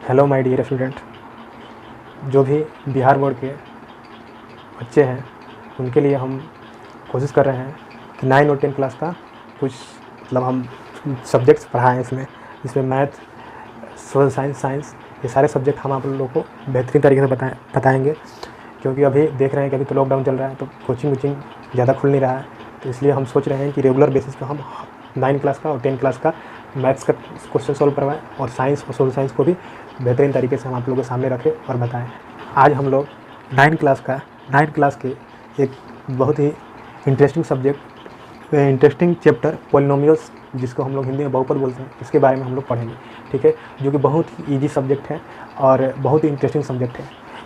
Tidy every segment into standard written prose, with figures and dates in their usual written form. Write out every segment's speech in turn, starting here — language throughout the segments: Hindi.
हेलो माय डियर स्टूडेंट, जो भी बिहार बोर्ड के बच्चे हैं उनके लिए हम कोशिश कर रहे हैं कि 9 और 10 क्लास का कुछ हम सब्जेक्ट्स पढ़ाएँ इसमें मैथ, सोशल साइंस ये सारे सब्जेक्ट हम आप लोगों को बेहतरीन तरीके से बताएंगे। क्योंकि अभी देख रहे हैं कि अभी तो लॉकडाउन चल रहा है, तो कोचिंग ज़्यादा खुल नहीं रहा है, तो इसलिए हम सोच रहे हैं कि रेगुलर बेसिस पर हम 9 क्लास का और 10 क्लास का मैथ्स का क्वेश्चन सॉल्व करवाएं और साइंस और सोशल साइंस को भी बेहतरीन तरीके से हम आप लोगों के सामने रखें और बताएं। आज हम लोग 9 क्लास के एक बहुत ही इंटरेस्टिंग चैप्टर पॉलिनोमियल्स, जिसको हम लोग हिंदी में बहुपद बोलते हैं, इसके बारे में हम लोग पढ़ेंगे। ठीक है, जो कि बहुत ही ईजी सब्जेक्ट है और बहुत ही इंटरेस्टिंग सब्जेक्ट है।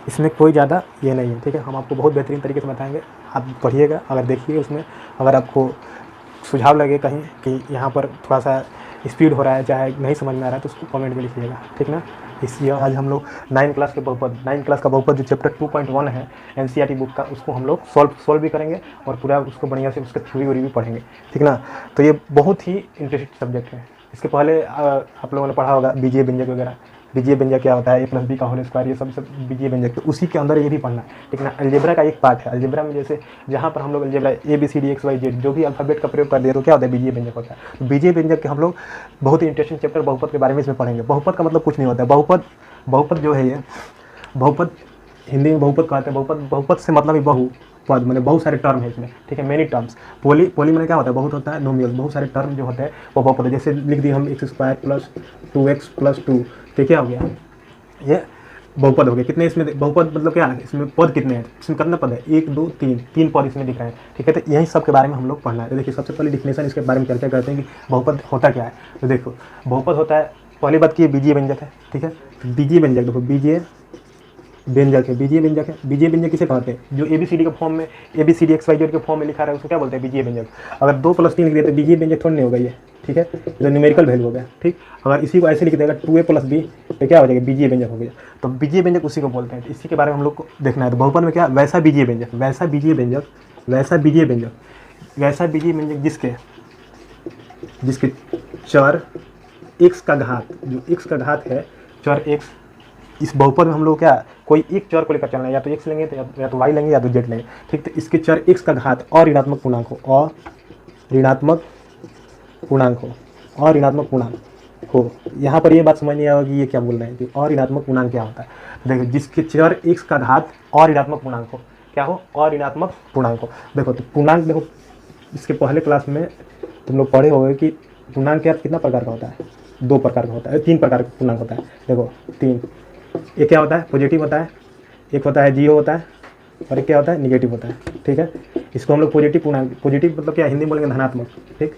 इसमें कोई ज़्यादा ये नहीं है। ठीक है, हम आपको बहुत बेहतरीन तरीके से बताएंगे, आप पढ़िएगा। अगर देखिए उसमें अगर आपको सुझाव लगे कहीं कि यहाँ पर थोड़ा सा स्पीड हो रहा है, चाहे नहीं समझ में आ रहा है, तो उसको कमेंट में लिखिएगा। ठीक ना। इसलिए आज हम लोग 9 क्लास का बहुपद जो चैप्टर 2.1 है एनसीईआरटी बुक का, उसको हम लोग सॉल्व भी करेंगे और पूरा उसको बढ़िया से उसका थ्योरी भी पढ़ेंगे। ठीक ना। तो ये बहुत ही इंटरेस्टिंग सब्जेक्ट है। इसके पहले आप लोगों ने पढ़ा होगा बीजीय व्यंजक वगैरह। बीजीय व्यंजक क्या होता है, a+b का होल स्क्वायर, ये सब बीजीय व्यंजक, तो उसी के अंदर ये भी पढ़ना है। ठीक ना। अलजेब्रा का एक पार्ट है। अलजेब्रा में जैसे जहाँ पर हम लोग अलजेब्रा ABCD XYZ जो भी अल्फाबेट का प्रयोग कर दिया तो क्या होता है, बीजीय व्यंजक होता है। तो बीजीय व्यंजक के हम लोग बहुत ही इंटरेस्टिंग चैप्टर बहुपद के बारे में इसमें पढ़ेंगे। बहुपद का मतलब कुछ नहीं होता है। बहुपद जो है, ये बहुपद हिंदी में बहुपद कहते हैं। बहुपद से मतलब ही बहुपद, मतलब बहुत सारे टर्म है इसमें। ठीक है, मेनी टर्म्स। पोली में क्या होता है, बहुत होता है नोमियल, बहुत सारे टर्म जो होते हैं वो बहुपद है। जैसे लिख दिए हम x² + 2x + 2, तो क्या हो गया, ये बहुपद हो गया। कितने इसमें बहुपद मतलब क्या है, इसमें पद कितने हैं, इसमें कितने पद है, 1 2 3 पद इसमें दिख रहे हैं। ठीक है, तो यही सब के बारे में हम लोग पढ़ना है। तो देखिए, सबसे पहले डिफिनेशन इसके बारे में चर्चा करते हैं कि बहुपद होता क्या है। तो देखो, बहुपद होता है, पहली बात की बीजीय व्यंजक है। ठीक है, बीजीय व्यंजक देखो, बीजीय व्यंजक है। बीजीय व्यंजक किसे कहते हैं, जो ABCD के फॉर्म में, ABCD XYZ के फॉर्म में लिखा रहा है उसको क्या बोलते हैं, बीजीय व्यंजक। अगर 2 + 3 लिख दिया तो बीजीय व्यंजक थोड़ी नहीं होगा ये। ठीक है, जो न्यूमेरिकल वैल्यू हो गया। ठीक, अगर इसी को ऐसे लिख देगा 2a + b तो क्या हो जाएगा, बीजीय व्यंजक हो गया। तो बीजीय व्यंजक उसी को बोलते हैं। इसी के बारे में हम लोग को देखना है। तो बहुपद में क्या, वैसा बीजीय व्यंजक जिसके चर x का घात, जो x का घात है, चर x, इस बहुपद में हम लोग क्या, कोई एक चर को लेकर चलना है, या तो x लेंगे तो या तो y लेंगे या तो z लेंगे। ठीक, तो इसके चर x का घात और ऋणात्मक पूर्णांक हो। यहाँ पर ये बात समझ नहीं आएगी ये क्या बोल रहे हैं कि और ऋणात्मक पूर्णांक क्या होता है। देखो, जिसके चर x का घात और ऋणात्मक पूर्णांक हो, क्या हो, और ऋणात्मक पूर्णांक हो। देखो, तो पूर्णांक देखो, इसके पहले क्लास में तुम लोग पढ़े होंगे कि पूर्णांक क्या कितना प्रकार का होता है, 2 प्रकार का होता है, 3 प्रकार का पूर्णांक होता है। देखो 3, एक क्या होता है, पॉजिटिव होता है, एक होता है जीरो होता है, और एक क्या होता है, निगेटिव होता है। ठीक है, इसको हम लोग पॉजिटिव पूर्णांक, पॉजिटिव मतलब क्या, हिंदी में बोलेंगे धनात्मक। ठीक,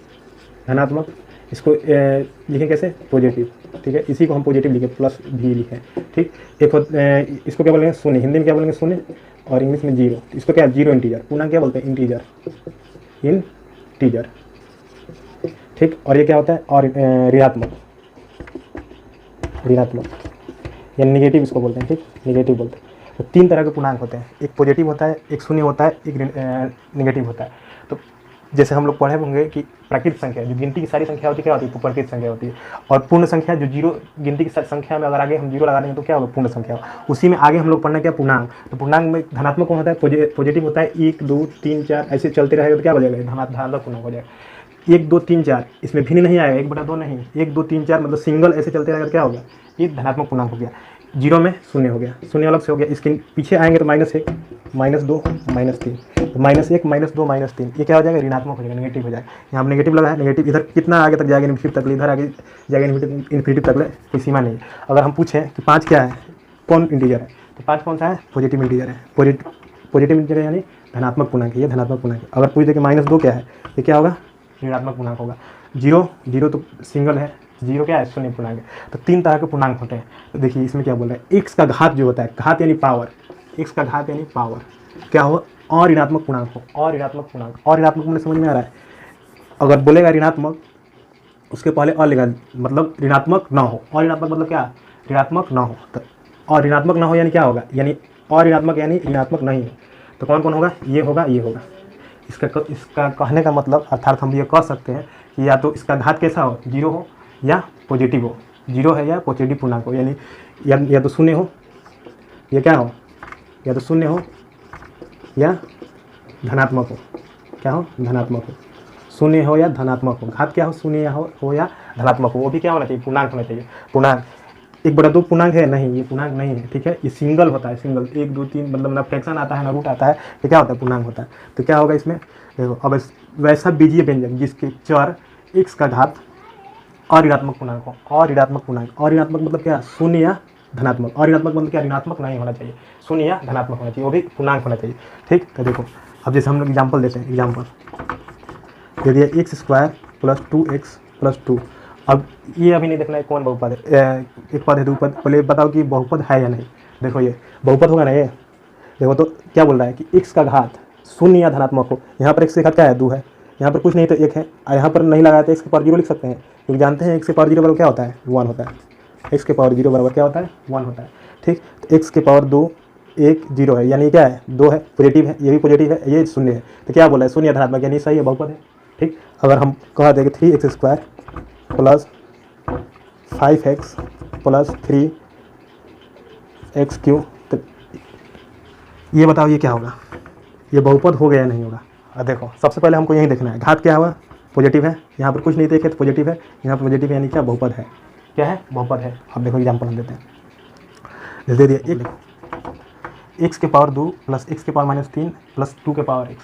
धनात्मक, इसको लिखें कैसे, पॉजिटिव। ठीक है, इसी को हम पॉजिटिव लिखे, +v लिखें। ठीक, एक इसको क्या बोलेंगे, शून्य, हिंदी में क्या बोलेंगे, शून्य, और इंग्लिश में जीरो। इसको क्या, जीरो इंटीजर। पूर्णांक क्या बोलते हैं, इंटीजर। ठीक, और ये क्या होता है, और ऋणात्मक या निगेटिव इसको बोलते हैं। ठीक, निगेटिव बोलते हैं। तो 3 तरह के पूर्णांक होते हैं, एक पॉजिटिव होता है, एक शून्य होता है, एक निगेटिव होता है। तो जैसे हम लोग पढ़े होंगे कि प्राकृत संख्या, जो गिनती की सारी संख्या होती है, क्या होती है, प्राकृत संख्या होती है। और पूर्ण संख्या, जो जीरो, गिनती की संख्या में अगर आगे हम जीरो लगा देंगे तो क्या होगा, पूर्ण संख्या। उसी में आगे हम लोग पढ़ना क्या, पूर्णांक। तो पूर्णांक में धनात्मक कौन होता है, पॉजिटिव होता है, 1 2 3 4 ऐसे चलते रहेगा तो क्या हो जाएगा, धनात्मक पूर्णांक हो जाएगा। 1 2 3 4 इसमें भिन्न नहीं आएगा, 1/2 नहीं, 1 2 3 4 मतलब सिंगल ऐसे चलते रहेगा, क्या होगा, ये धनात्मक पूर्णांक हो गया। जीरो में शून्य हो गया, शून्य अलग से हो गया। इसके पीछे आएंगे तो -1 -2 -3, तो -1 -2 -3 ये क्या हो जाएगा, ऋणात्मक हो जाएगा, नेगेटिव हो जाएगा। यहाँ पर नेगेटिव लगा है, नेगेटिव इधर कितना आगे तक जाएगा, इन्फिनिटी तक, इधर आगे जाएगा इन्फिनिटी तक, कोई सीमा नहीं। अगर हम पूछें कि 5 क्या है, कौन इंटीजर है, तो 5 कौन सा है, पॉजिटिव इंटीजर है। पॉजिटिव इंटीजर यानी धनात्मक पूर्णांक है, ये धनात्मक पूर्णांक है। अगर पूछ दे कि -2 क्या है, ये क्या होगा, ऋणात्मक पूर्णांक होगा। जीरो तो सिंगल है, जीरो क्या है, शून्य पूर्णांक है। तो 3 तरह के पूर्णांक होते हैं। तो देखिए इसमें क्या बोल रहा है, x का घात जो होता है, घात यानी पावर, x का घात यानी पावर क्या हो, और ऋणात्मक पूर्णांक हो, और ऋणात्मक पूर्णांक। और ऋणात्मक मुझे समझ में आ रहा है, अगर बोलेगा ऋणात्मक उसके पहले और लेगा, मतलब ऋणात्मक ना हो। और ऋणात्मक मतलब क्या, ऋणात्मक ना हो। तो और ऋणात्मक ना हो यानी क्या होगा, यानी और ऋणात्मक यानी ऋणात्मक नहीं है। तो कौन कौन होगा, ये होगा, ये होगा। इसका कहने का मतलब, अर्थात हम ये कह सकते हैं कि या तो इसका घात कैसा हो, जीरो हो या पॉजिटिव हो। जीरो है या पॉजिटिव पूर्णांक हो, यानी या तो शून्य हो, या क्या हो, या तो शून्य हो या धनात्मक हो, क्या हो, धनात्मक हो, शून्य हो या धनात्मक हो, घात क्या हो, शून्य हो या धनात्मक हो, वो भी क्या होना चाहिए, पूर्णांक होना चाहिए। पूर्णांक 1/2 पूर्णांक है नहीं, ये पूर्णांक नहीं है, ठीक है, ये सिंगल होता है, सिंगल 1 2 3 मतलब ना फ्रैक्शन आता है ना रूट आता है, तो क्या होता है, पूर्णांक होता है। तो क्या होगा इसमें, देखो अब वैसा बीजीय व्यंजक जिसके चर x का घात और ऋणात्मक पूर्णांक हो, और ऋणात्मक पूर्णांक, और ऋणात्मक मतलब क्या, शून्य या धनात्मक, और ऋणात्मक मतलब क्या, ऋणात्मक नहीं होना चाहिए, शून्य या धनात्मक होना चाहिए, वो भी पूर्णांक होना चाहिए, ठीक। तो देखो अब जैसे हम लोग एग्जाम्पल देते हैं, एग्जाम्पल दे दिया x² + 2x + 2। अब ये अभी नहीं देखना है कौन बहुपद है, एक पद है दो पद, पहले बताओ कि बहुपद है या नहीं। देखो ये बहुपद होगा ना, ये देखो तो क्या बोल रहा है कि x का घात शून्य या धनात्मक हो, यहाँ पर x का घात क्या है, 2 है, यहाँ पर कुछ नहीं तो 1 है, और यहाँ पर नहीं लगाया तो x के पावर 0 लिख सकते हैं, क्योंकि जानते हैं x के पावर 0 बराबर क्या होता है, 1 होता है, x के पावर 0 बराबर क्या होता है, 1 होता है, ठीक। तो x के पावर 2 1 0 है, यानी क्या है, 2 है, पॉजिटिव है, ये भी पॉजिटिव है, ये शून्य है, तो क्या बोला है, शून्य धनात्मक, यानी सही है, बहुपद है, ठीक। अगर हम कह दें 3x² + 5x + 3x³ तो ये बताओ ये क्या होगा, ये बहुपद हो गया या नहीं होगा। अब देखो सबसे पहले हमको यही देखना है, घात क्या हुआ, पॉजिटिव है, यहाँ पर कुछ नहीं देखे तो पॉजिटिव है, यहाँ पर पॉजिटिव है, यानी क्या, बहुपद है, क्या है, बहुपद है। अब देखो एग्जाम्पल हम देते हैं, दे दिया x के पावर 2 + x के पावर -3 + 2 के पावर x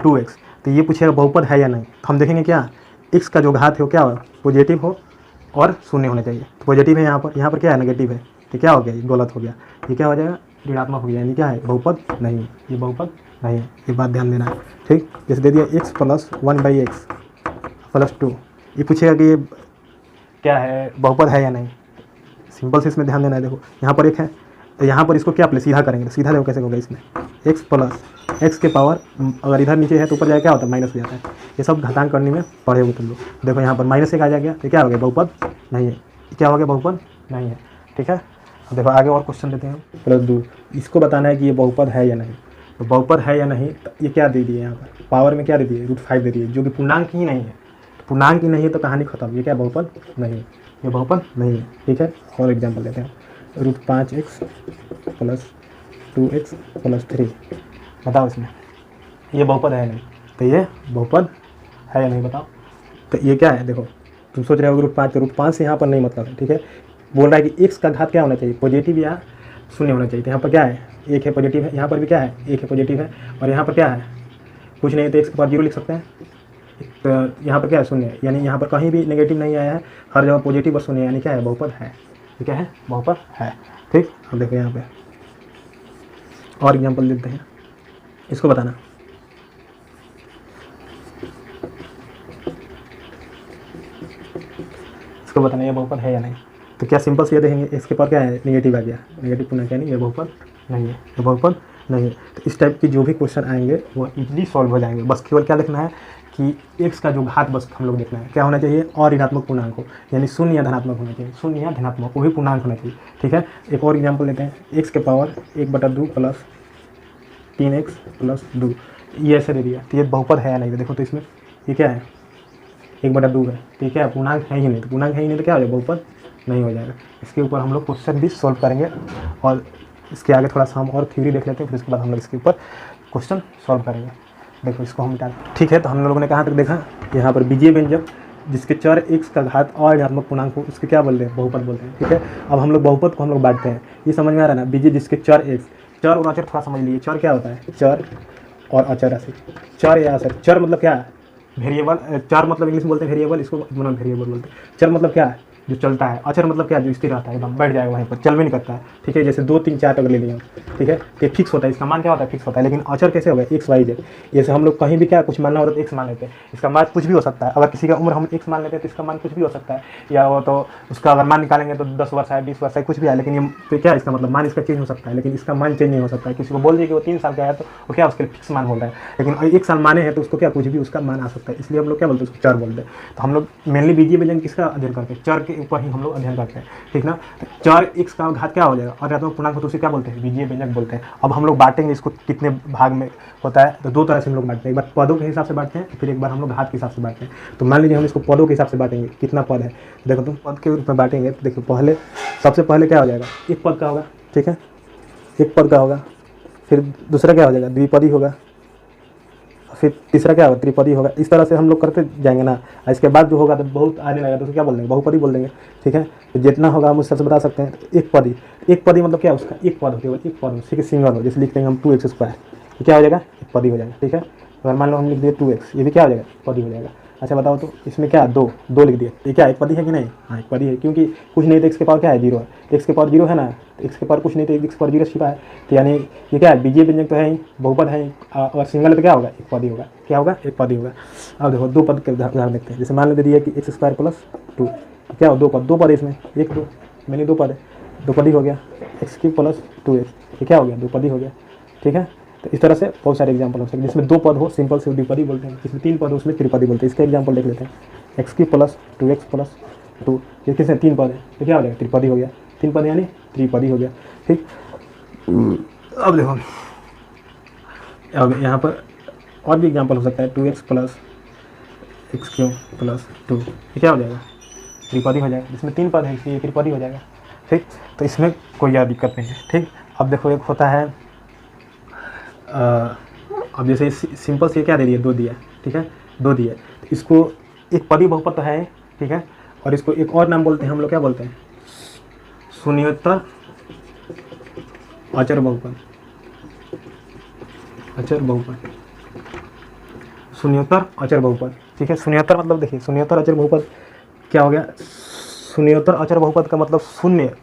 2x, तो ये पूछेगा बहुपद है या नहीं। तो हम देखेंगे क्या, x का जो घात है वो क्या हो, पॉजिटिव हो और शून्य होना चाहिए, तो पॉजिटिव है, यहाँ पर क्या है, नेगेटिव है, तो क्या हो गया, ये गलत हो गया, ये क्या हो जाएगा, ऋणात्मक हो गया, यानी क्या है, बहुपद नहीं है, ये बहुपद नहीं है, ये बात ध्यान देना है, ठीक। जैसे दे दिया x + 1/x + 2, ये पूछेगा कि ये क्या है, बहुपद है या नहीं, सिंपल से इसमें ध्यान देना है। देखो यहाँ पर 1 है, तो यहाँ पर इसको क्या प्ले सीधा करेंगे, सीधा देखो कैसे होगा, इसमें x + x के पावर अगर इधर नीचे है तो ऊपर जाए क्या होता है, माइनस हो जाता है, ये सब घातांक करने में पढ़े हो तुम लोग। देखो यहाँ पर -1 आ जाएगा, तो क्या हो गया, बहुपद नहीं है, क्या हो गया, बहुपद नहीं है, ठीक है। अब देखो आगे और क्वेश्चन देते हैं, +2, इसको बताना है कि ये बहुपद है या नहीं। तो बहुपद है या नहीं, तो ये क्या दे दिए, यहाँ पर पावर में क्या दे दिए, √5 दे दिए, जो कि पूर्णांक ही नहीं है, पूर्णांक ही नहीं है तो कहानी खत्म, ये क्या बहुपद नहीं है, ये बहुपद नहीं है, ठीक है। और एग्जाम्पल देते हैं, √5x + 2x + 3, बताओ इसमें ये बहुपद है या नहीं, तो ये बहुपद है या नहीं बताओ। तो ये क्या है, देखो तुम सोच रहे हो √5, तो √5 से यहाँ पर नहीं मतलब है, ठीक है। बोल रहा है कि x का घात क्या होना चाहिए, पॉजिटिव या शून्य होना चाहिए, तो यहाँ पर क्या है, 1 है, पॉजिटिव है, यहाँ पर भी क्या है, 1 है, पॉजिटिव है, और यहाँ पर क्या है, कुछ नहीं तो x के पावर 0 लिख सकते हैं, तो यहाँ पर क्या है, शून्य है, यानी यहाँ पर कहीं भी नेगेटिव नहीं आया है, हर जगह पॉजिटिव और शून्य, यानी क्या है, बहुपद है, ये क्या है, बहुपद है, ठीक। अब देखो यहाँ पे और एग्जाम्पल देते हैं, इसको बताना, इसको बताना ये बहुपद है या नहीं। तो क्या सिंपल से ये देखेंगे, इसके पावर क्या है, नेगेटिव आ गया, नेगेटिव पूर्णांक, यानी ये बहुपद नहीं है, ये बहुपद नहीं है। तो इस टाइप की जो भी क्वेश्चन आएंगे वो इजीली सॉल्व हो जाएंगे, बस केवल क्या लिखना है कि x का जो घात बस हम लोग देखना है, क्या होना चाहिए, और ऋणात्मक पूर्णांक हो, यानी शून्य या धनात्मक होना चाहिए, शून्य या धनात्मक, वो भी पूर्णांक होना चाहिए, ठीक है। एक और एग्जाम्पल लेते हैं, x के पावर 1/2 + 3x + 2, ये ऐसे दे दिया, तो ये बहुपद है या नहीं। देखो तो इसमें ये क्या है, 1/2 है, ठीक है, पूर्णांक है ही नहीं, तो पूर्णांक है ही नहीं तो क्या हो जाएगा, बहुपद नहीं हो जाएगा। इसके ऊपर हम लोग क्वेश्चन भी सॉल्व करेंगे, और इसके आगे थोड़ा सा हम और थ्योरी देख लेते हैं, फिर उसके बाद हम लोग इसके ऊपर क्वेश्चन सॉल्व करेंगे। देखो इसको हम मिटा, ठीक है। तो हम लोगों ने कहाँ तक देखा, यहाँ पर बीजीय व्यंजक जिसके चर x का घात और ऋणात्मक पूर्णांक हो, उसके क्या बोलते हैं, बहुपद बोलते हैं, ठीक है। अब हम लोग बहुपद को हम लोग बांटते हैं, ये समझ में आ रहा है ना, बीजीय जिसके चर x, चर और अचर थोड़ा समझ लीजिए, चर क्या होता है, चर और अचर राशि, चर या अचर, चर मतलब क्या है, वेरिएबल, चर मतलब इंग्लिश में बोलते हैं वेरिएबल, इसको नॉन वेरिएबल बोलते हैं। चर मतलब क्या है, जो चलता है, अचर मतलब क्या, जो स्थिर रहता है, एकदम बैठ जाएगा वहीं पर, चल भी नहीं करता है, ठीक है। जैसे 2 3 4 अगर ले लिया, ठीक है, तो फिक्स होता है, इसका मान क्या होता है, फिक्स होता है। लेकिन अचर कैसे होगा, एक्स वाई जेड, जैसे हम लोग कहीं भी क्या कुछ मानना होता है तो एक्स मान लेते हैं, इसका मान कुछ भी हो सकता है। अगर किसी का उम्र हम एक्स मान लेते हैं तो इसका मान कुछ भी हो सकता है, या वो तो उसका अगर मान निकालेंगे तो 10 वर्ष है, 20 वर्ष है, कुछ भी है, लेकिन ये तो क्या है, इसका मतलब मान इसका चेंज हो सकता है, लेकिन इसका मान चेंज नहीं हो सकता है। किसी को बोल दिए कि वो 3 साल का है तो वो क्या उसके फिक्स मान बोल रहा है, लेकिन 1 साल माने हैं तो उसको क्या कुछ भी उसका मान आ सकता है, इसलिए हम लोग क्या बोलते हैं, उसको चर बोलते हैं। तो हम लोग मेनली बीजीय व्यंजक किसका अध्ययन करते हैं, चर के के ऊपर ही हम लोग अध्ययन करते हैं, ठीक ना। चर x का घात क्या हो जाएगा, अर्थात्मक पूर्णांक तो उसे क्या बोलते हैं, बीजीय व्यंजक बोलते हैं। अब हम लोग बांटेंगे इसको कितने भाग में होता है, तो दो तरह से हम लोग बांटते हैं, एक बार पदों के हिसाब से बांटते हैं, फिर एक बार हम लोग घात के हिसाब से बांटते हैं। तो मान लीजिए हम इसको पदों के हिसाब से बांटेंगे, कितना पद है देखो, तुम पद के रूप में बांटेंगे तो देखो पहले सबसे पहले क्या हो जाएगा, एक पद का होगा, ठीक है, एक पद का होगा, फिर दूसरा क्या हो जाएगा, द्विपदी होगा, फिर तीसरा क्या होगा, त्रिपदी होगा। इस तरह से हम लोग करते जाएंगे ना। इसके बाद जो होगा तो बहुत आने लगेगा तो क्या बोल देंगे, बहुपदी बोल देंगे, ठीक है। तो जितना होगा हम उससे बता सकते हैं। तो एक पदी मतलब क्या है, उसका एक पद होगा, एक पद हो, ठीक है, सिंगल हो, जैसे लिख देंगे हम 2x स्क्वायर, तो क्या हो जाएगा, एक पदी हो जाएगा, ठीक है। अगर मान लो हम लिख दिए 2x, ये भी क्या हो जाएगा, एक पदी हो जाएगा। अच्छा बताओ तो इसमें क्या दो लिख दिए, ये क्या एक पदी है कि नहीं, हाँ एक पदी है, क्योंकि कुछ नहीं तो x के पावर क्या है, 0 है, तो x के पावर 0 है ना, तो x के पावर कुछ नहीं तो x के पावर 0 छिपा है, तो यानी ये क्या है, बीजीय व्यंजक तो है ही, बहुपद है ही, अगर सिंगल है तो क्या होगा, एक पदी होगा, क्या होगा, एक पदी होगा। अब देखो दो पद के उदाहरण देखते हैं, जैसे मान लो दे दिया कि x स्क्वायर प्लस 2, क्या हो, दो पद इसमें, एक दो मैंने दो पद है, दो पदी हो गया, एक्स क्यूब प्लस 2x, ये क्या हो गया, दो पदी हो गया, ठीक है। तो इस तरह से बहुत सारे एग्जांपल हो सकते हैं, जिसमें दो पद हो सिंपल से द्विपदी बोलते हैं, जिसमें तीन पद हो उसमें त्रिपदी बोलते हैं। इसका एग्जांपल देख लेते हैं, x cube plus 2x plus 2, ये किसमें तीन पद है, तो क्या हो जाएगा, त्रिपदी हो गया, तीन पद यानी त्रिपदी हो गया, ठीक। अब देखो, अब यहाँ पर और भी एग्जांपल हो सकता है, 2x plus x cube plus 2, ये क्या हो जाएगा, त्रिपदी हो जाएगा, जिसमें तीन पद है इसलिए त्रिपदी हो जाएगा, ठीक। तो इसमें कोई ज़्यादा दिक्कत नहीं है, ठीक। अब देखो एक होता है, अब जैसे सिंपल से क्या दे दिया, दो दिया, ठीक है, दो दिया, तो इसको एक पदी बहुपद तो है, ठीक है, और इसको एक और नाम बोलते हैं हम लोग, क्या बोलते हैं, शून्योत्तर अचर बहुपद, अचर बहुपद, शून्योत्तर अचर बहुपद, ठीक है। शून्योत्तर मतलब देखिए, शून्योत्तर अचर बहुपद क्या हो गया, शून्योत्तर अचर बहुपद का मतलब शून्य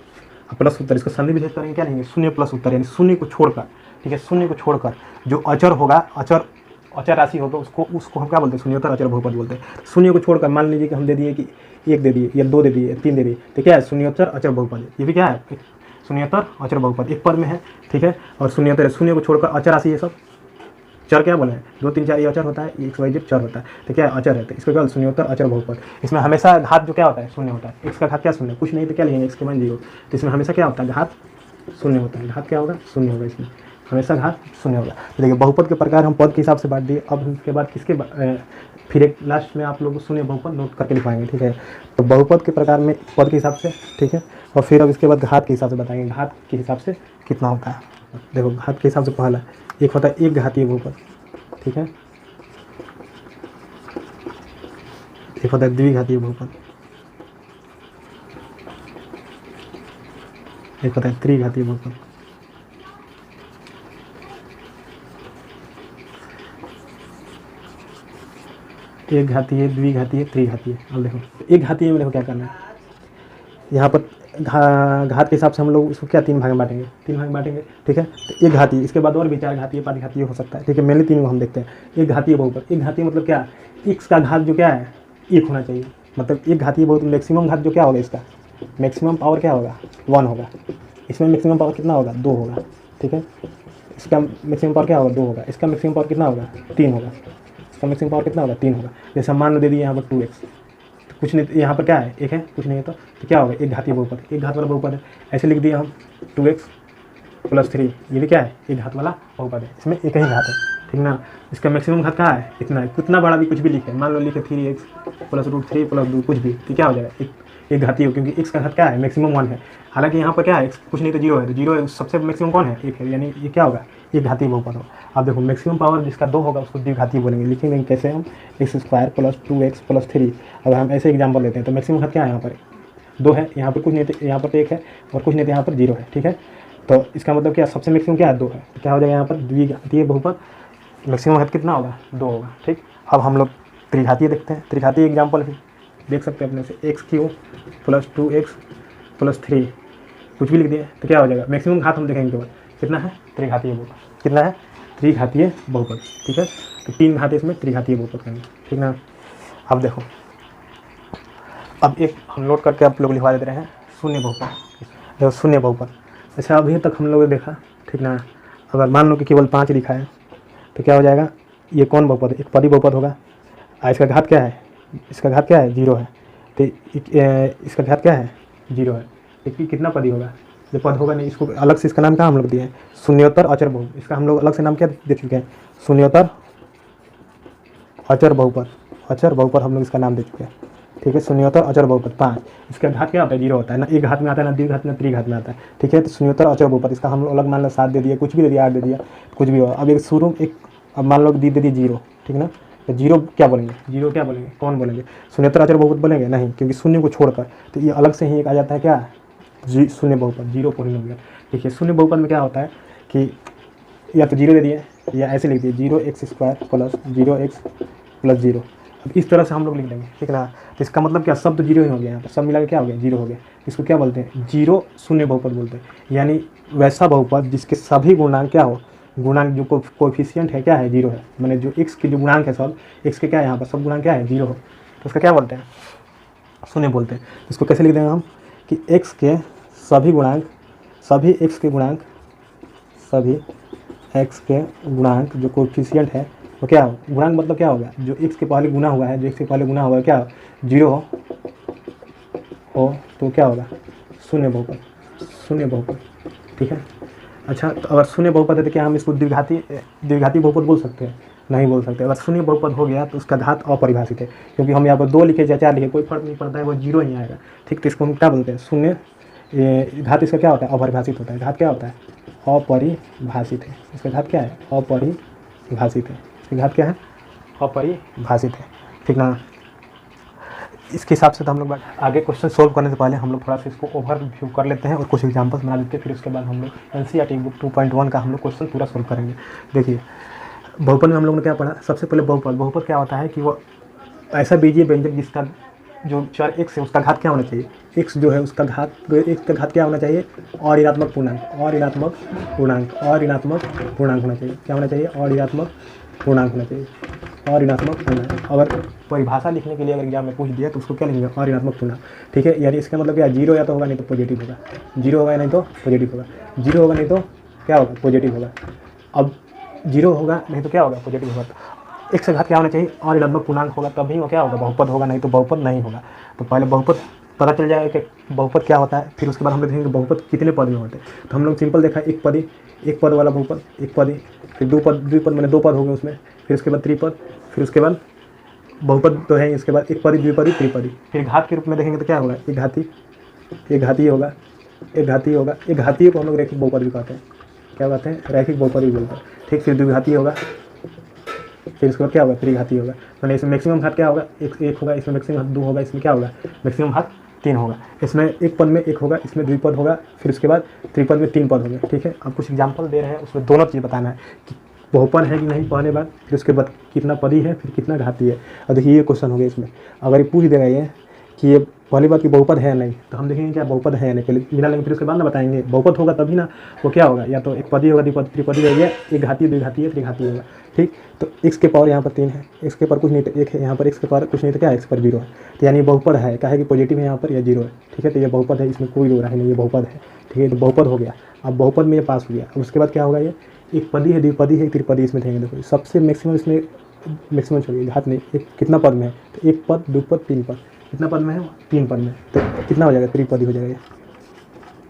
प्लस उत्तर, इसको संधि विच्छेद करेंगे क्या लेंगे, शून्य प्लस उत्तर, यानी शून्य को छोड़कर, ठीक है, शून्य को छोड़कर जो अचर होगा, अचर राशि होगा, उसको हम क्या बोलते हैं, शून्योत्तर अचर बहुपद बोलते हैं। शून्य को छोड़कर मान लीजिए कि हम दे दिए कि एक दे दिए या दो दे दिए या तीन दे दिए, तो क्या है, शून्योत्तर अचर बहुपद, ये भी क्या है, शून्योत्तर अचर बहुपद, एक पद में है, ठीक है। और शून्योत्तर, शून्य को छोड़कर अचर राशि, ये सब चर क्या बोले हैं, 2 3 4 ये अचर होता है, एक्स वाई जेड चर होता है, तो क्या अचर है, तो इसको क्या शून्योत्तर अचर बहुपद। इसमें हमेशा घात जो क्या होता है, शून्य होता है, एक्स का घात क्या शून्य, कुछ नहीं तो क्या लेंगे, एक्स के मान 0, तो इसमें हमेशा क्या होता है, घात शून्य होता है, घात क्या होगा, शून्य होगा, इसमें हमेशा घात शून्य होगा। तो देखिए बहुपद के प्रकार हम पद के हिसाब से बांट दिए। अब उसके बाद किसके फिर एक लास्ट में आप लोग शून्य बहुपद नोट करके लिखवाएंगे, ठीक है। तो बहुपद के प्रकार में पद के हिसाब से, ठीक है, और फिर अब इसके बाद घात के हिसाब से बताएंगे, घात के हिसाब से कितना होता है। देखो घात के हिसाब से पहला एक होता है एक घातीय बहुपद, ठीक है, एक होता है द्विघातीय बहुपद, एक होता है त्रिघातीय बहुपद, एक घातीय, द्विघातीय, त्रिघातीय। अब देखो एक घातीय में देखो क्या करना है, यहाँ पर घात के हिसाब से हम लोग उसको क्या तीन भाग में बांटेंगे, ठीक है। तो एक घातीय, इसके बाद और भी चार घातीय, पाँच घातीय हो सकता है, ठीक है। मेनली तीन को हम देखते हैं। एक घातीय बहुपद, एक घातीय मतलब क्या, एक्स का घात जो क्या है एक होना चाहिए, मतलब एक घातीय बहुपद मैक्सिमम घात जो क्या होगा, इसका मैक्सिमम पावर क्या होगा, 1 होगा। इसमें मैक्सिमम पावर कितना होगा, 2 होगा, ठीक है। इसका मैक्सिमम पावर क्या होगा, 2 होगा। इसका मैक्सिमम पावर कितना होगा, 3 होगा। इसका मैक्सिमम पावर कितना होगा, 3 होगा। जैसे मान लो दे दिए यहाँ पर 2x, तो कुछ नहीं, यहाँ पर क्या है, एक है, कुछ नहीं है, तो क्या होगा, एक घातीय बहुपद, एक घात वाला बहुपद है। ऐसे लिख दिया हम 2x + 3, ये भी क्या है, एक घात वाला बहुपद है, इसमें एक ही घात है, ठीक ना। इसका मैक्सिमम घात कहाँ है, इतना है। कितना बड़ा भी कुछ भी लिखे, मान लो लिखे 3x + √3 + 2 कुछ भी, तो क्या हो जाएगा, एक घातीय हो, क्योंकि x का घात क्या है, मैक्सिमम 1 है। हालांकि यहाँ पर क्या है, कुछ नहीं तो 0 है, तो 0 है, सबसे मैक्सिमम कौन है, 1 है, यानी ये क्या होगा, एक घातीय बहुपद हो। अब देखो मैक्सिमम पावर जिसका 2 होगा उसको द्विघातीय बोलेंगे। लिखेंगे कैसे हम, x² + 2x + 3। अब हम ऐसे एग्जाम्पल लेते हैं, तो मैक्सिमम घात क्या है, यहाँ पर 2 है, यहाँ पर कुछ नहीं तो यहाँ पर 1 है, और कुछ नहीं तो यहाँ पर 0 है, ठीक है। तो इसका मतलब क्या, सबसे मैक्सिमम क्या है, 2 है, तो क्या हो जाएगा यहाँ पर द्विघातीय बहुपद, मैक्सिमम घात कितना होगा, 2 होगा, ठीक। अब हम लोग त्रिघातीय देखते हैं। त्रिघातीय एग्जाम्पल भी देख सकते हैं अपने से, x³ + 2x + 3 कुछ भी लिख दिए, तो क्या हो जाएगा, मैक्सिमम घात हम देखेंगे केवल कितना है, त्रिघातीय बहुपद, कितना है, त्रिघातीय बहुपद, ठीक है। तो 3 घात इसमें त्रिघातीय बहुपद करेंगे, ठीक ना। अब देखो, अब एक हम नोट करके आप लोग लिखवा देते रहे हैं, शून्य बहुपद। देखो शून्य बहुपद, अच्छा अभी तक हम लोगों ने देखा, ठीक ना। अगर मान लो कि केवल 5 लिखा है, तो क्या हो जाएगा, ये कौन बहुपद है, एक पदी बहुपद होगा। इसका घात क्या है, इसका घात क्या है, 0 है। तो इसका घात क्या है, 0 है। तो कितना पदी होगा, जो पद होगा नहीं, इसको अलग से इसका नाम क्या हम लोग दिए हैं, शून्योत्तर अचर बहुपद। इसका हम लोग अलग से नाम क्या दे चुके हैं, शून्योत्तर अचर बहुपद। अचर बहुपद हम लोग इसका नाम दे चुके हैं, ठीक है। शून्योत्तर अचर बहुपद 5, इसका घात क्या होता है, 0 होता है ना, एक घात में आता है ना द्विघात में त्रिघात में आता है, ठीक है। तो शून्योत्तर अचर बहुपद इसका हम लोग अलग मान लो 7 दे दिया, कुछ भी दे दिया, 8 दे दिया, कुछ भी हो। अब एक शुरू एक, अब मान लो दे दिए 0, ठीक है ना। तो 0 क्या बोलेंगे, 0 क्या बोलेंगे, कौन बोलेंगे, शून्योत्तर अचर बहुपद बोलेंगे नहीं, क्योंकि शून्य को छोड़कर। तो ये अलग से ही एक आ जाता है क्या, शून्य बहुपद, 0 पोलिनोमियल। देखिए शून्य बहुपद में क्या होता है कि या तो 0 दे दिए या ऐसे लिख दिए 0x² प्लस 0x प्लस 0। अब इस तरह से हम लोग लिख देंगे, ठीक ना। तो इसका मतलब क्या, सब तो 0 ही हो गया, यहाँ पर सब मिला के क्या हो गया, 0 हो गया। इसको क्या बोलते हैं, 0 शून्य बहुपद बोलते हैं। यानी वैसा बहुपद जिसके सभी गुणांक क्या हो, गुणांक जो कोएफिशिएंट है क्या है, 0 है। मैंने जो x के जो गुणांक है सब, x के क्या है यहाँ पर सब गुणांक क्या है, 0 हो, तो उसका क्या बोलते हैं, शून्य बोलते हैं। इसको कैसे लिख देंगे हम कि x के सभी गुणांक, सभी x के गुणांक, सभी x के गुणांक जो कोएफिशिएंट है वो क्या हो, गुणांक मतलब क्या होगा, जो x के पहले गुना हुआ है, जो x के पहले गुना हुआ है क्या हो, 0 हो तो क्या होगा, शून्य बहुपद, शून्य बहुपद, ठीक है। अच्छा, तो अगर शून्य बहुपद है तो क्या हम इसको द्विघाती बहुपद बोल सकते हैं, नहीं बोल सकते। अगर शून्य बहुपद हो गया तो उसका घात अपरिभाषित है, क्योंकि हम यहाँ पर 2 लिखे या 4 लिखे कोई फर्क नहीं पड़ता है, वो 0 ही आएगा, ठीक। तो इसको हम क्या बोलते हैं, शून्य, घात इसका क्या होता है, अपरिभाषित होता है। घात क्या होता है, अपरिभाषित है। इसका घात क्या है, अपरिभाषित है। इसका घात क्या है, अपरिभाषित है, ठीक ना। इसके हिसाब से तो हम लोग आगे क्वेश्चन सोल्व करने से पहले हम लोग थोड़ा सा इसको ओवरव्यू कर लेते हैं और कुछ एग्जांपल्स बना लेते हैं, फिर उसके बाद हम लोग एनसीईआरटी बुक 2.1 का हम लोग क्वेश्चन पूरा सोल्व करेंगे। देखिए बहुपद में हम लोगों ने क्या पढ़ा, सबसे पहले बहुपद क्या होता है कि वो ऐसा बीजीय व्यंजक जिसका जो चर x है उसका घात क्या होना चाहिए, x जो है उसका घात, x का घात क्या होना चाहिए, और ऋणात्मक पूर्णांक, और ऋणात्मक पूर्णांक, और ऋणात्मक पूर्णांक होना चाहिए, क्या होना चाहिए, और ऋणात्मक पूर्णांक होना चाहिए, और ऋणात्मक पूर्णांक। अगर परिभाषा लिखने के लिए अगर एग्जाम में पूछ दिया तो उसको क्या लिखेंगे, और ऋणात्मक पूर्णांक, ठीक है। यानी इसका मतलब क्या, 0 या तो होगा नहीं तो पॉजिटिव होगा, 0 होगा नहीं तो पॉजिटिव होगा, 0 होगा नहीं तो क्या होगा, पॉजिटिव होगा। अब 0 होगा नहीं तो क्या होगा, पॉजिटिव होगा। तो x का घात क्या होना चाहिए, और ऋणात्मक पूर्णांक होगा तभी वो क्या होगा, बहुपद होगा, नहीं तो बहुपद नहीं होगा। तो पहले बहुपद पता चल जाएगा कि बहुपद क्या होता है, फिर उसके बाद हम लोग देखेंगे बहुपद कितने पद में होते हैं। तो हम लोग सिंपल देखा, एक पद वाला बहुपद, एक पदी, फिर द्विपद मैंने 2 पद हो गए उसमें, फिर उसके बाद त्रिपद, फिर उसके बाद बहुपद तो है, इसके बाद एक पदी, द्विपदी, त्रिपदी। फिर घात के रूप में देखेंगे तो क्या होगा, एक घाती होगा, एक घाती होगा। एक घाती को हम लोग रैखिक बहुपद भी कहते हैं, क्या कहते हैं, रैखिक बहुपद भी बोलते हैं, ठीक। फिर द्विघाती होगा, फिर इसके बाद क्या होगा, त्रिघाती होगा। मैंने इसमें मैक्सिमम घात क्या होगा, एक होगा, इसमें मैक्सिमम घात 2 होगा, इसमें क्या होगा, मैक्सिमम घात 3 होगा। इसमें एक पद में 1 होगा, इसमें द्विपद होगा, फिर उसके बाद त्रिपद में 3 पद होंगे, ठीक है। अब कुछ एग्जाम्पल दे रहे हैं, उसमें दोनों चीज़ बताना है कि बहुपद है कि नहीं पहले बार, फिर उसके बाद कितना पदी है, फिर कितना घाती है। और देखिए ये क्वेश्चन हो गया, इसमें अगर ये पूछ देगा ये कि ये पहली बात की बहुपद है या नहीं, तो हम देखेंगे क्या बहुपद है या नहीं, पहले बिना लेंगे, फिर उसके बाद ना बताएंगे। बहुपद होगा तभी ना वो क्या होगा, या तो एक पदी होगा, द्विपद त्रिपदी हो गया, एक घाती, द्विघाती है, त्रिघाती होगा, ठीक। तो x के पावर यहाँ पर 3 है, x के पावर कुछ नहीं तो 1 है, यहाँ पर x के पावर कुछ नहीं तो क्या है, x पर 0 है। तो यानी बहुपद है, क्या है कि पॉजिटिव है यहाँ पर या 0 है, ठीक है। तो ये बहुपद है, इसमें कोई दो राय नहीं, ये बहुपद है, ठीक है। तो बहुपद हो गया। अब बहुपद में ये पास हो गया। अब उसके बाद क्या होगा, ये एक पदी है, द्विपदी है, त्रिपदी, इसमें देखेंगे। देखो सबसे मैक्सिमम इसमें, मैक्सिमम छोड़िए, घात नहीं, एक कितना पद में है, तो एक पद, दो पद, 3 पद, कितना पद में है, 3 पद में, तो कितना हो जाएगा, त्रिपदी हो जाएगा,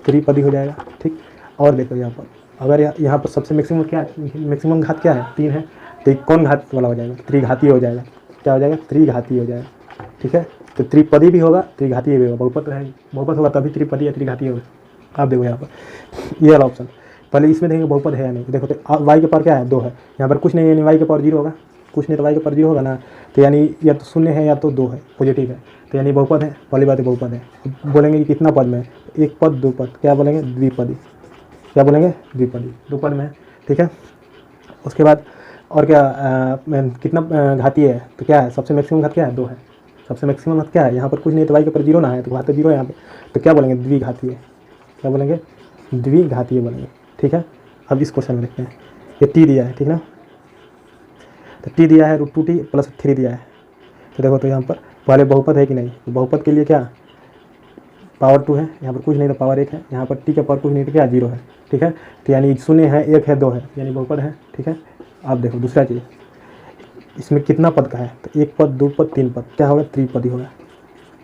त्रिपदी हो जाएगा, ठीक। और देखो यहाँ पर अगर यहाँ पर सबसे मैक्सिमम क्या है, मैक्सिमम घात क्या है, 3 है, तो कौन घात वाला हो जाएगा, त्रिघाती हो जाएगा, क्या हो जाएगा, त्रिघाती हो जाएगा, ठीक है। तो त्रिपदी भी होगा, त्रिघाती भी होगा, बहुपद है, बहुपद होगा तभी त्रिपदी या त्रिघाती होगा। आप देखो यहाँ पर ये वाला ऑप्शन, पहले इसमें देखेंगे बहुपद है या नहीं। देखो तो वाई के पावर क्या है, 2 है, यहाँ पर कुछ नहीं है, यानी वाई के पावर 0 होगा, कुछ नहीं तो वाई के पावर 0 होगा ना। तो यानी या तो शून्य है या तो 2 है, पॉजिटिव है, तो यानी बहुपद है, पहली बात है बहुपद है। बोलेंगे कि कितना पद में, एक पद, 2 पद, क्या बोलेंगे, द्विपदी, क्या बोलेंगे, द्विपदी, 2 पद में है, ठीक है। उसके बाद और क्या कितना घाती है, तो क्या है, सबसे मैक्सिमम घात क्या है, 2 है, सबसे मैक्सिमम घात क्या है, यहाँ पर कुछ नहीं तो वाई के ऊपर 0 ना है, तो घात 0 है यहाँ पर, तो क्या बोलेंगे, द्विघाती है, क्या बोलेंगे, द्विघाती बोलेंगे, ठीक है। अब इस क्वेश्चन में देखते हैं, ये टी दिया है, ठीक ना, तो टी दिया है, √2t + 3 दिया है। तो देखो तो यहाँ पर पहले बहुपद है कि नहीं, तो बहुपद के लिए क्या, पावर 2 है, यहाँ पर कुछ नहीं तो पावर 1 है, यहाँ पर टी का पावर कुछ नहीं तो क्या, 0 है, ठीक है। तो यानी शून्य है, 1 है, 2 है, यानी बहुपद है, ठीक है। आप देखो दूसरा चीज़, इसमें कितना पद का है, तो एक पद, 2 पद, 3 पद, क्या होगा, त्रिपदी होगा,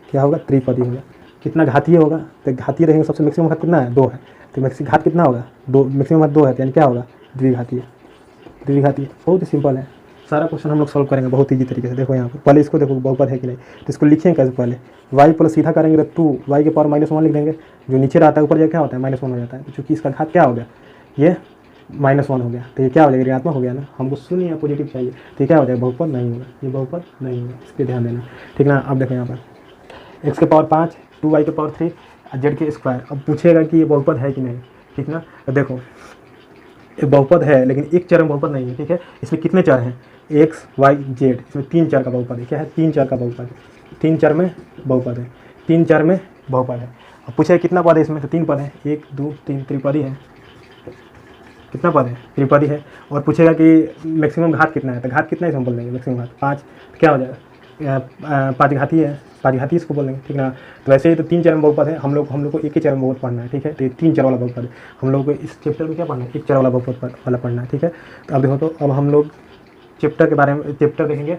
क्या होगा, त्रिपदी होगा। कितना घातीय होगा, तो घातीय रहेंगे सबसे मैक्सिमम घात कितना है, 2 है, तो मैक्सिमम घात कितना होगा, 2, मैक्सिमम घात 2 है, तो यानी क्या होगा, द्विघातीय। द्विघातीय बहुत ही सिंपल है, सारा क्वेश्चन हम लोग सॉल्व करेंगे बहुत ईजी तरीके से। देखो यहाँ पर पहले इसको देखो बहुपद है कि नहीं, तो इसको लिखेंगे कैसे, पहले y प्लस सीधा करेंगे तो 2 y के पावर -1 लिख देंगे, जो नीचे रहता है ऊपर जाकर क्या होता है, -1 हो जाता है, तो चूँकि इसका घात क्या हो गया, ये -1 हो गया, तो ये क्या हो जाएगा, ऋणात्मक हो गया ना, हमको शून्य या पॉजिटिव चाहिए, तो ये क्या हो जाएगा, बहुपद नहीं होगा, ये बहुपद नहीं होगा, इस पर ध्यान देना, ठीक ना। अब देखो यहाँ पर x के पावर 5, 2y के पावर 3, z के स्क्वायर। अब पूछेगा कि ये बहुपद है कि नहीं, ठीक ना। तो देखो ये बहुपद है लेकिन एक चर में बहुपद नहीं है, ठीक है। इसमें कितने चर हैं, x y z, इसमें 3 चर का बहुपद है, क्या है, 3 चर का बहुपद है, 3 चर में बहुपद है, 3 चर में बहुपद है। अब पूछेगा कितना पद है इसमें, तो 3 पद है, 1 2 3, त्रिपदी है, कितना पद है, त्रिपदी है। और पूछेगा कि मैक्सिमम घात कितना है, तो घात कितना है इसमें बोल देंगे, मैक्सिमम घात 5, तो क्या हो जाएगा, 5 घाती है, 5 घाती इसको बोल देंगे, ठीक ना। तो वैसे ही तो 3 चर में बहुपद है, हम लोग को एक ही चर में बहुपद पढ़ना है, ठीक है। तो ये 3 चर वाला बहुपद है, हम लोग को इस चैप्टर में क्या पढ़ना है, एक चर वाला बहुपद वाला पढ़ना है, ठीक है। तो अब देखो, तो अब हम लोग चैप्टर के बारे में चैप्टर देखेंगे,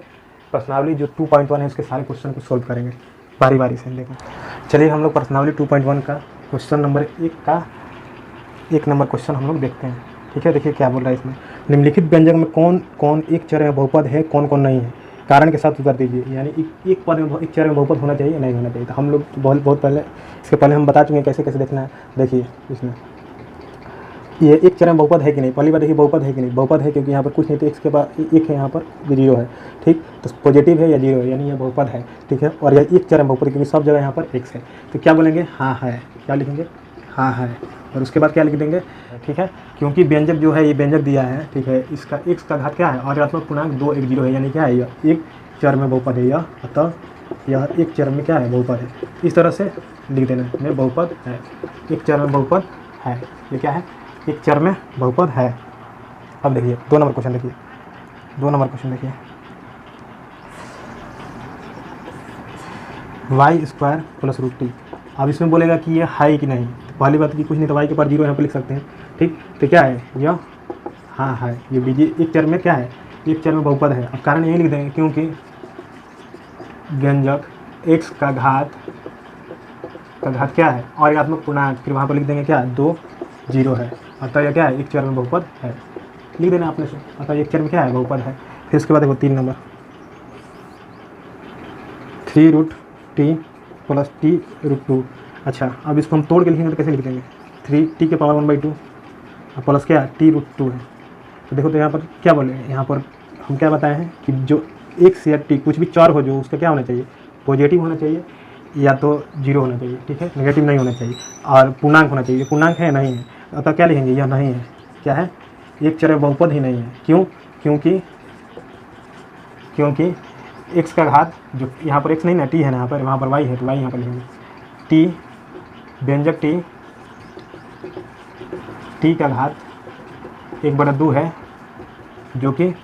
प्रश्नावली जो 2.1 है उसके सारे क्वेश्चन को सोल्व करेंगे बारी बारी से। देखो चलिए हम लोग प्रश्नावली 2.1 का क्वेश्चन नंबर 1 नंबर क्वेश्चन हम लोग देखते हैं, ठीक है। देखिए क्या बोल रहा है इसमें, निम्नलिखित व्यंजक में कौन कौन एक चर में बहुपद है, कौन कौन नहीं है, कारण के साथ उत्तर दीजिए। यानी एक पद में एक चर में बहुपद होना चाहिए, नहीं होना चाहिए। तो हम लोग बहुत पहले इसके पहले हम बता चुके हैं कैसे कैसे देखना है। देखिए इसमें ये एक चर में बहुपद है कि नहीं, पहली बार देखिए बहुपद है कि नहीं, बहुपद है क्योंकि यहाँ पर कुछ नहीं, तो x के बाद एक है, यहाँ पर 0 है, ठीक। तो पॉजिटिव है या 0 है, यानी यह बहुपद है, ठीक है। और यह एक चर में बहुपद क्योंकि सब जगह यहाँ पर x है, तो क्या बोलेंगे, हाँ है, क्या लिखेंगे, हाँ है। और उसके बाद क्या लिख देंगे, ठीक है, क्योंकि व्यंजक जो है ये व्यंजक दिया है, ठीक है। इसका x का घात क्या है, और ऋणात्मक पूर्णांक 2 1 0 है, यानी क्या है, यह एक चर में बहुपद है यह, अतः यह एक चर में क्या है, बहुपद है। इस तरह से लिख देना, ये बहुपद है, एक चर में बहुपद है, ये क्या है, एक चर में बहुपद है। अब देखिए 2 नंबर क्वेश्चन देखिए, 2 नंबर क्वेश्चन देखिए, y square plus root t. अब इसमें बोलेगा कि ये है कि नहीं, तो पहली बात कि कुछ नहीं, तो वाई के पास 0 यहाँ पर लिख सकते हैं, ठीक। तो क्या है यह, हाँ है, ये बीजी एक चर में क्या है, एक चर में बहुपद है। अब कारण यही लिख देंगे क्योंकि व्यंजक x का घात क्या है, और ऋणात्मक पूर्णांक, फिर वहाँ पर लिख देंगे क्या, 2 0 है, अतः यह क्या है, एक चर में बहुपद है, लिख देना आपने से, अतः एक चर में क्या है, बहुपद है। फिर उसके बाद देखो 3 number, 3 root t plus t root 2। अच्छा अब इसको हम तोड़ के लिखेंगे तो कैसे लिख देंगे, 3 टी के पावर 1/2 प्लस क्या है, टी रूट 2 है। तो देखो तो यहाँ पर क्या बोले, यहाँ पर हम क्या बताए हैं कि जो x या t कुछ भी चर हो जो उसका क्या होना चाहिए, पॉजिटिव होना चाहिए या तो 0 होना चाहिए, ठीक है, नेगेटिव नहीं होना चाहिए, और पूर्णांक होना चाहिए, पूर्णांक है नहीं है, अतः क्या लिखेंगे, यह नहीं है, क्या है, एक चर में बहुपद ही नहीं है। क्यों, क्योंकि x का घात, जो यहाँ पर x नहीं ना, t है ना, यहाँ पर वहाँ पर y है, तो y यहाँ पर लिखेंगे, t व्यंजक t का घात 1/2 है, जो कि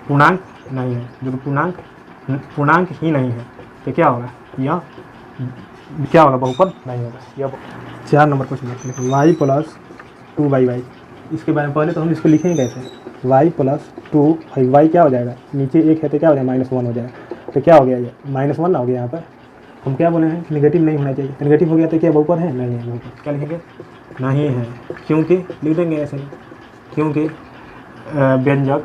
पूर्णांक नहीं है, जो कि पूर्णांक ही नहीं है, तो क्या होगा, यह क्या होगा, बहुपद नहीं होगा। यह 4 नंबर क्वेश्चन देखो, y प्लस 2y, इसके बारे में पहले तो हम इसको लिखेंगे कैसे, y प्लस 2y क्या हो जाएगा, नीचे 1 है तो क्या हो जाएगा, -1 हो जाएगा, तो क्या हो गया, ये -1 ना हो गया। यहाँ पर हम क्या बोले हैं, नेगेटिव नहीं होना चाहिए, नेगेटिव हो गया तो क्या बहुपद है, नहीं है बहुपद, क्या लिखेंगे, नहीं है, क्योंकि लिख देंगे ऐसे, क्योंकि व्यंजक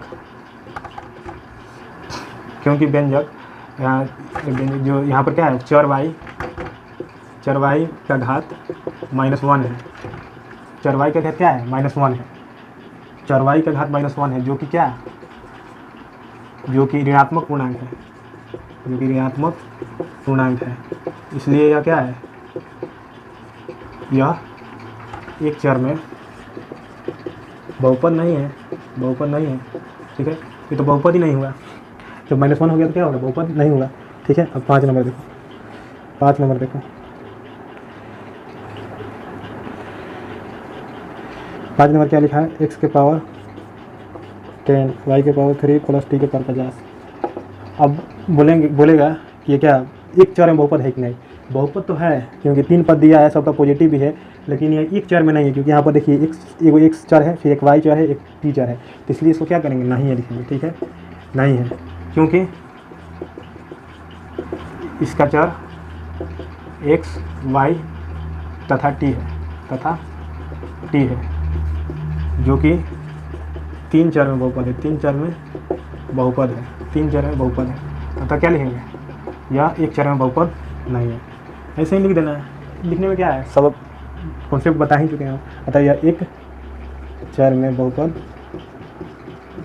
जो यहाँ पर क्या है, चर y का घात -1 है, चर y का घात क्या है, -1 है, चर y का घात -1 है, जो कि क्या, जो कि ऋणात्मक पूर्णांक है, जो कि ऋणात्मक पूर्णांक है, इसलिए यह क्या है, यह एक चर में बहुपद नहीं है, ठीक है, ये तो बहुपद ही नहीं हुआ, जब -1 हो गया तो क्या होगा, बहुपद नहीं होगा, ठीक है। अब 5 नंबर देखो, 5 नंबर देखो, 5 नंबर क्या लिखा है, x के पावर 10 y के पावर 3 प्लस t के पावर 50। अब बोलेगा कि ये क्या एक चर में बहुपद है कि नहीं, बहुपद तो है क्योंकि 3 पद दिया है, सबका पॉजिटिव भी है, लेकिन ये एक चर में नहीं है, क्योंकि यहाँ पर देखिए एक चर है, फिर एक y चर है, एक t चर है, तो इसलिए इसको क्या करेंगे, नहीं है लिखेंगे, ठीक है, नहीं है, क्योंकि इसका चर एक्स वाई तथा टी है जो कि 3 चर में बहुपद है, 3 चर में बहुपद है तथा क्या लिखेंगे, या एक चर में बहुपद नहीं है। ऐसे ही लिख देना है। लिखने में क्या है, सब कॉन्सेप्ट बता ही चुके हैं हम। अतः यह एक चर में बहुपद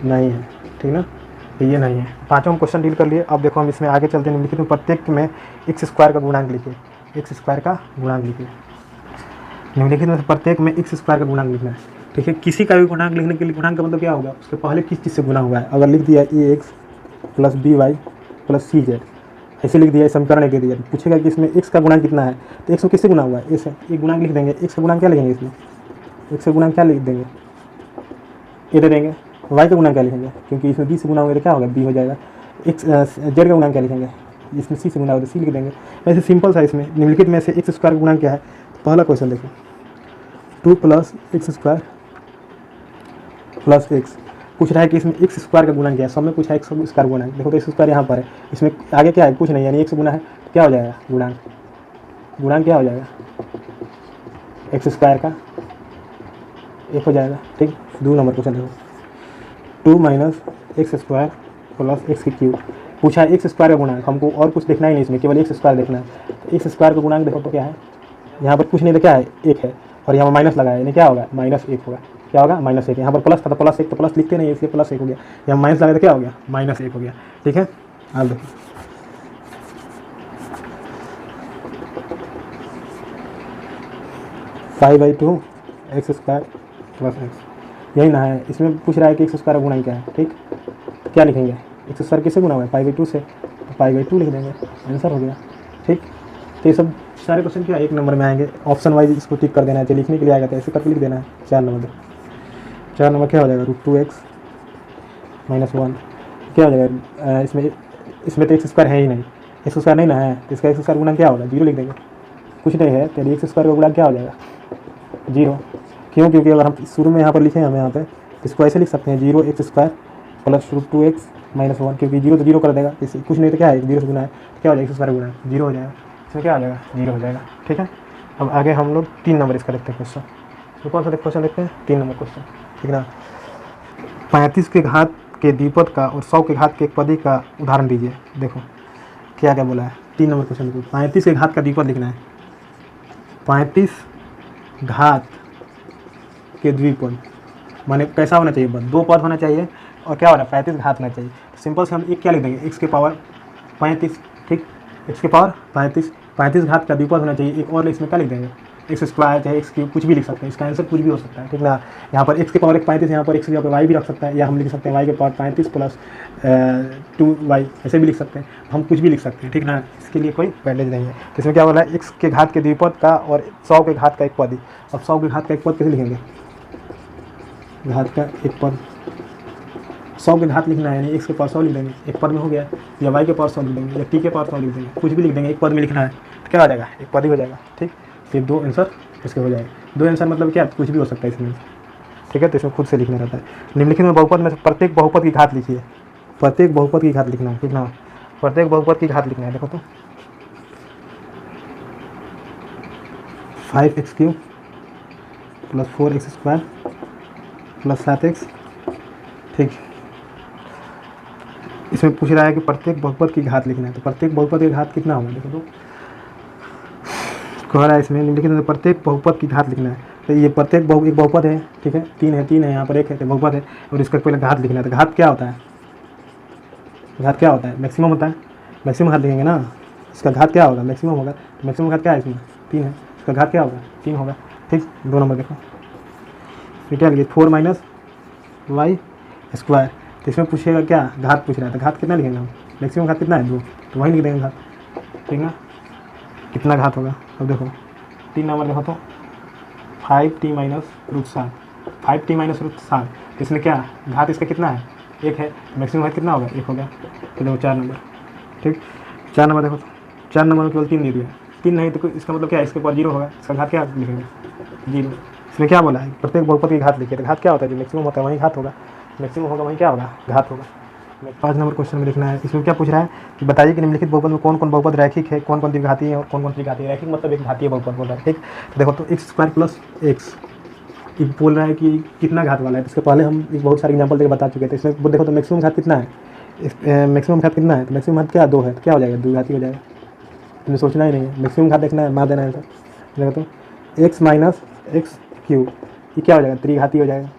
नहीं है, ठीक ना, ये नहीं है। पाँचों हम क्वेश्चन डील कर लिए। अब देखो हम इसमें आगे चलते हैं। निम्नलिखित में प्रत्येक में एक्स स्क्वायर का गुणांक लिखिए, निम्नलिखित में प्रत्येक में एक्स स्क्वायर का गुणांक लिखना है, ठीक है। किसी का भी गुणांक लिखने के लिए गुणांक का मतलब क्या होगा, उसके पहले किस चीज़ से गुना हुआ है। अगर लिख दिया A X plus B Y plus C Z, ऐसे लिख दिया, समीकरण लिख दिया, पूछेगा कि इसमें एक्स का गुणांक कितना है, तो एक्स में किससे गुना हुआ है, ए से। एक गुणांक लिख देंगे, एक्स का गुणांक क्या लिखेंगे इसमें, एक्स का गुणांक क्या लिख देंगे, ए दे देंगे। वाई का गुणांक क्या लिखेंगे, क्योंकि इसमें बी से गुना होगा तो क्या होगा, बी हो जाएगा। एक्स जेड का गुणांक क्या लिखेंगे, इसमें सी से गुना होगा तो सी लिख देंगे। वैसे सिंपल सा इसमें निम्नलिखित में से एक्स स्क्वायर का गुणांक क्या है। पहला क्वेश्चन देखो, 2 + x² + x पूछ रहा है कि इसमें एक्स स्क्वायर का गुणा क्या है। सब में पूछा है एक्स स्क्वायर गुणा। देखो तो एक्स स्क्वायर यहाँ पर है, इसमें आगे क्या है, कुछ नहीं, यानी एक्स गुणा है तो क्या हो जाएगा, गुणांक क्या हो जाएगा, एक्स स्क्वायर का 1 हो जाएगा, ठीक। 2 नंबर क्वेश्चन देखो, 2 - x² + x³ पूछा है एक्स स्क्वायर का गुणांक। हमको और कुछ देखना ही नहीं इसमें, केवल एक्स स्क्वायर देखना है। तो एक्स स्क्वायर का गुणांक देखो तो क्या है, यहाँ पर कुछ नहीं तो क्या है, 1 है, और यहाँ पर माइनस लगाया, यानी क्या होगा, -1 होगा। क्या होगा, -1। यहाँ पर प्लस था तो +1, तो प्लस लिखते नहीं इसलिए +1 हो गया। यहाँ माइनस लगाया तो क्या हो गया, -1 हो गया, ठीक है। अब देखो 5/2 x² + x, यही ना है। इसमें पूछ रहा है कि एक्स स्क्वायर का गुणांक क्या है, ठीक। तो क्या लिखेंगे, एक्स स्क्वायर किससे गुना हुआ है, 5/2 से, तो 5/2 लिख देंगे, आंसर हो गया, ठीक। तो ये सब सारे क्वेश्चन क्या 1 नंबर में आएंगे। ऑप्शन वाइज इसको टिक कर देना है, लिखने के लिए आएगा तो ऐसे करके लिख देना है। 4 नंबर 4 नंबर क्या हो जाएगा, √2x - 1 क्या हो जाएगा। इसमें तो एक्स स्क्वायर है ही नहीं, एक्स स्क्वायर नहीं ना है, तो इसका एक्स स्क्वायर गुणा क्या होगा, 0 लिख देंगे। कुछ नहीं है तो एक्स स्क्वायर का गुणा क्या हो जाएगा, 0। क्यों, क्योंकि अगर हम शुरू में यहाँ पर लिखें, हम यहाँ पे इसको ऐसे लिख सकते हैं, 0x² + √2x - 1, क्योंकि 0 तो 0 कर देगा, इसी कुछ नहीं तो क्या है, 0 से गुना है तो क्या हो जाएगा, एक्स स्क्वायर गुणा 0 हो जाएगा। इसमें क्या आ जाएगा, 0 हो जाएगा, ठीक है। अब आगे हम लोग 3 नंबर इसका देखते हैं क्वेश्चन। तो कौन सा क्वेश्चन देखते हैं, 3 नंबर क्वेश्चन, ठीक ना। 35 के घात के द्विपद का और 100 के घात के एकपदी का उदाहरण दीजिए। देखो क्या क्या बोला है, 3 नंबर क्वेश्चन देखो। 35 के घात का द्विपद लिखना है, 35 घात के द्विपद माने कैसा होना चाहिए, 2 पद होना चाहिए, और क्या होना, 35 घात होना चाहिए। सिंपल से हम एक क्या लिख देंगे, x के पावर 35, ठीक, x के पावर 35 घात का द्विपद होना चाहिए। एक और इसमें क्या लिख देंगे, एक्स स्क्वायर चाहे x³ कुछ भी लिख सकते हैं, इसका आंसर कुछ भी हो सकता है, ठीक ना। यहाँ पर x के पावर 35, यहाँ पर x की जगह y भी रख सकता है, या हम लिख सकते हैं y के पावर 35 + 2y, ऐसे भी लिख सकते हैं, हम कुछ भी लिख सकते हैं, ठीक ना। इसके लिए कोई बैलेंस नहीं है। तो इसमें क्या बोला है, x के घात के द्विपद का और 100 के घात का एकपदी। अब 100 के घात का एकपद कैसे लिखेंगे, घात का एक पद, 100 के घात लिखना है, यानी x के पावर 100 लिख देंगे, एक पद में हो गया, या y के पावर 100 लिख देंगे, या t के पावर 100 लिख देंगे, कुछ भी लिख देंगे, एक पद में लिखना है तो क्या हो जाएगा, एक पद ही हो जाएगा, ठीक। फिर 2 आंसर इसके हो जाएगा। 2 आंसर मतलब क्या, कुछ भी हो सकता है इसमें, ठीक है। तो इसमें खुद से लिखना रहता है। निम्नलिखित में बहुपद में से प्रत्येक बहुपद की घात लिखिए, प्रत्येक बहुपद की घात लिखना है, ठीक ना। प्रत्येक बहुपद की घात लिखना है, देखो तो 5x³ + 4x² + 7x, ठीक। इसमें पूछ रहा है कि प्रत्येक बहुपद की घात लिखना है, तो प्रत्येक बहुपद की घात कितना होगा, देखो तो कह रहा है इसमें निम्नलिखित में प्रत्येक बहुपद की घात लिखना है। तो ये प्रत्येक एक बहुपद है, ठीक है, 3 है, यहाँ पर 1 है, तो बहुपद है, और इसका पहले घात लिखना है। तो घात क्या होता है, घात क्या होता है, मैक्सिमम होता है, मैक्सिमम घात लिखेंगे ना। इसका घात क्या होगा, मैक्सिमम होगा, तो मैक्सिमम घात क्या है, इसमें 3 है, इसका घात क्या होगा, 3 होगा, ठीक। 2 नंबर देखो, फिर क्या लिखिए, 4 - y²। तो इसमें पूछेगा क्या, घात पूछ रहा है, तो घात कितना लिखेंगे हम, मैक्सिमम घात कितना है, 2, तो वही लिख देंगे घात, ठीक ना। कितना घात होगा, अब देखो 3 नंबर देखो तो 5t - √7, 5t - √7, तो इसमें क्या घात इसका कितना है, 1 है, मैक्सिमम घात कितना होगा, 1 हो गया। तो देखो 4 नंबर, ठीक। 4 नंबर देखो तो 4 नंबर में केवल 3 दे दिया, 3 नहीं तो इसका मतलब क्या है, इसके ऊपर 0 होगा, इसका घात क्या लिखेंगे, 0। इसमें क्या बोला है, प्रत्येक बहुपद की घात लिखिए, तो घात क्या होता है, जो मैक्सिमम होता है वही घात होगा, मैक्सिमम होगा वही क्या होगा, घात होगा, हमें 5 नंबर क्वेश्चन में लिखना है। इसमें क्या पूछ रहा है कि बताइए कि निम्नलिखित बहुपद में कौन कौन बहुपद रैखिक है, कौन कौन द्विघाती है और कौन कौन त्रिघाती है। रैखिक मतलब एक घातीय बहुपद बोल रहा है, ठीक। तो देखो, तो एक्स स्क्वायर प्लस एक्स बोल रहा है कि कितना घात वाला है। तो इसके पहले हम एक बहुत सारे एग्जाम्पल देकर बता चुके थे। इसमें देखो तो मैक्सिमम घात कितना है, मैक्सिमम घात कितना है, तो मैक्सिमम घात क्या 2 है, तो क्या हो जाएगा, द्विघाती हो जाएगा। तुम्हें सोचना ही नहीं है, मैक्सिमम घात देखना है, मार देना है। तो देखो तो एक्स माइनस एक्स क्यूब, ये क्या हो जाएगा, त्रिघाती हो जाएगा।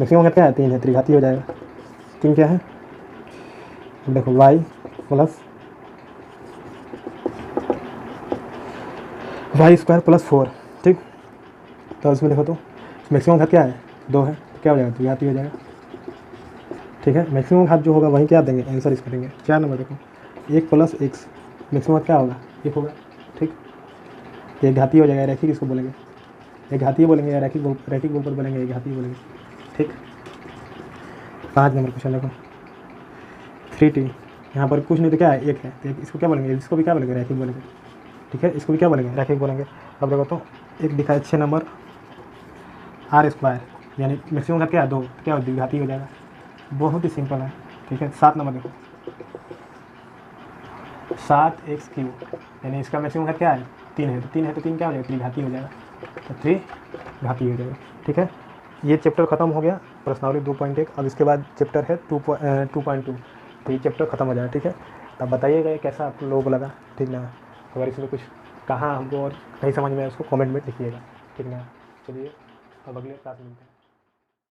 मैक्सिमम घात क्या है, 3 है, त्रिघाती हो जाएगा। 3 क्या है, देखो y plus y square plus 4, ठीक। तो इसमें देखो तो मैक्सिमम घात क्या है, 2 है, तो क्या हो जाएगा, त्रिघाती हो जाएगा, ठीक है। मैक्सिमम घात जो होगा वहीं क्या देंगे, आंसर इसका देंगे। 4 नंबर देखो, 1 प्लस एक्स, मैक्सिमम क्या होगा, 1 होगा, ठीक। ये घाती हो जाएगा, रैखिक इसको बोलेंगे, एक घातीय बोलेंगे या रैखिक बहुपद बोलेंगे, एक घातीय बोलेंगे, ठीक। 5 नंबर क्वेश्चन देखो, 3t, यहाँ पर कुछ नहीं तो क्या है, 1 है, तो इसको क्या बोलेंगे, इसको भी क्या बोलेंगे, रैखिक बोलेंगे, ठीक है। इसको भी क्या बोलेंगे, रैखिक बोलेंगे। अब देखो तो एक दिखा है 6 नंबर आर स्क्वायर, यानी मैक्सिमम घात क्या है, 2, तो क्या द्विघाती हो जाएगा, बहुत ही सिंपल है, ठीक है। 7 नंबर देखो, 7x क्यूब, यानी इसका मैक्सिमम घात क्या है, 3 है, तो 3 है तो 3 क्या हो जाएगा, त्रिघाती हो जाएगा, तो त्रिघाती हो जाएगा, ठीक है। ये चैप्टर खत्म हो गया, प्रश्नावली 2.1। अब इसके बाद चैप्टर है 2.2, तो ये चैप्टर खत्म हो जाएगा, ठीक है। तब बताइएगा ये कैसा आप लोगों को लगा, ठीक ना। अगर इसमें कुछ कहाँ हमको और कहीं समझ में आए उसको कमेंट में लिखिएगा, ठीक ना। चलिए अब अगले क्लास में मिलते हैं।